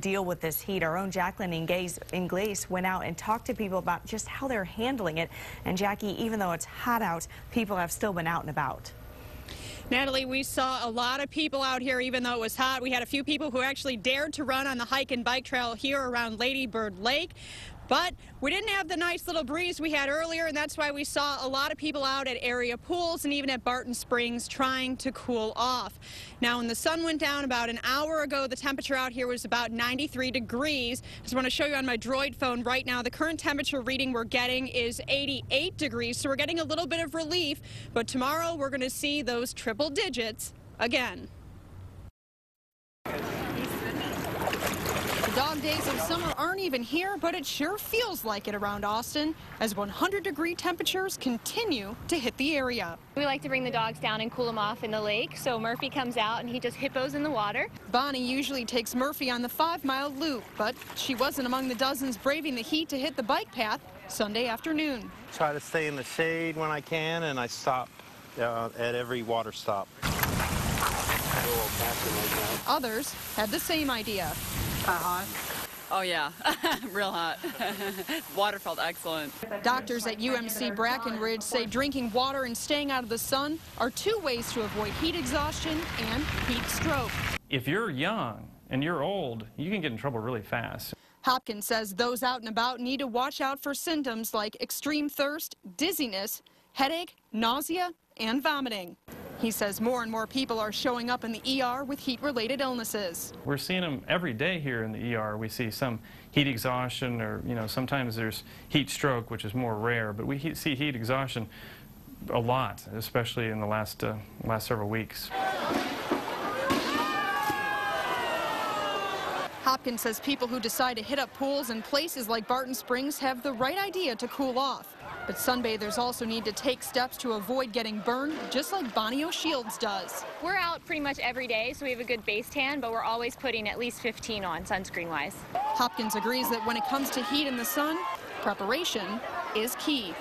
deal with this heat. Our own Jacqueline Ingles went out and talked to people about just how they're handling it. And Jackie, even though it's hot out, people have still been out and about. Natalie, we saw a lot of people out here even though it was hot. We had a few people who actually dared to run on the hike and bike trail here around Lady Bird Lake. But we didn't have the nice little breeze we had earlier, and that's why we saw a lot of people out at area pools and even at Barton Springs trying to cool off. Now, when the sun went down about an hour ago, the temperature out here was about 93 degrees. I just want to show you on my Droid phone right now, the current temperature reading we're getting is 88 degrees, so we're getting a little bit of relief. But tomorrow, we're going to see those triple digits again. Dog days of summer aren't even here, but it sure feels like it around Austin as 100-degree temperatures continue to hit the area. We like to bring the dogs down and cool them off in the lake, so Murphy comes out and he just hippos in the water. Bonnie usually takes Murphy on the 5-mile loop, but she wasn't among the dozens braving the heat to hit the bike path Sunday afternoon. Try to stay in the shade when I can, and I stop at every water stop. Others had the same idea. Hot. Oh yeah, real hot. Water felt excellent. Doctors at UMC Brackenridge say drinking water and staying out of the sun are two ways to avoid heat exhaustion and heat stroke. If you're young and you're old, you can get in trouble really fast. Hopkins says those out and about need to watch out for symptoms like extreme thirst, dizziness, headache, nausea, and vomiting. He says more and more people are showing up in the ER with heat-related illnesses. We're seeing them every day here in the ER. We see some heat exhaustion, or sometimes there's heat stroke, which is more rare, but we see heat exhaustion a lot, especially in the last several weeks. Hopkins says people who decide to hit up pools in places like Barton Springs have the right idea to cool off. But sunbathers also need to take steps to avoid getting burned, just like Bonnie O'Shields does. We're out pretty much every day, so we have a good base tan, but we're always putting at least 15 on sunscreen-wise. Hopkins agrees that when it comes to heat in the sun, preparation is key.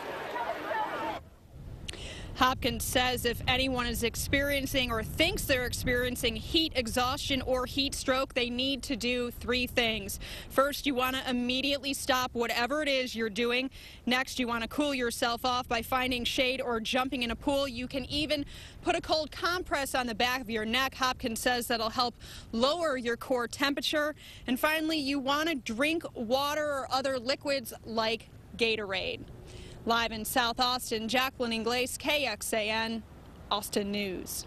Hopkins says if anyone is experiencing or thinks they're experiencing heat exhaustion or heat stroke, they need to do 3 things. First, you want to immediately stop whatever it is you're doing. Next, you want to cool yourself off by finding shade or jumping in a pool. You can even put a cold compress on the back of your neck. Hopkins says that'll help lower your core temperature. And finally, you want to drink water or other liquids like Gatorade. Live in South Austin, Jacqueline Ingles, KXAN, Austin News.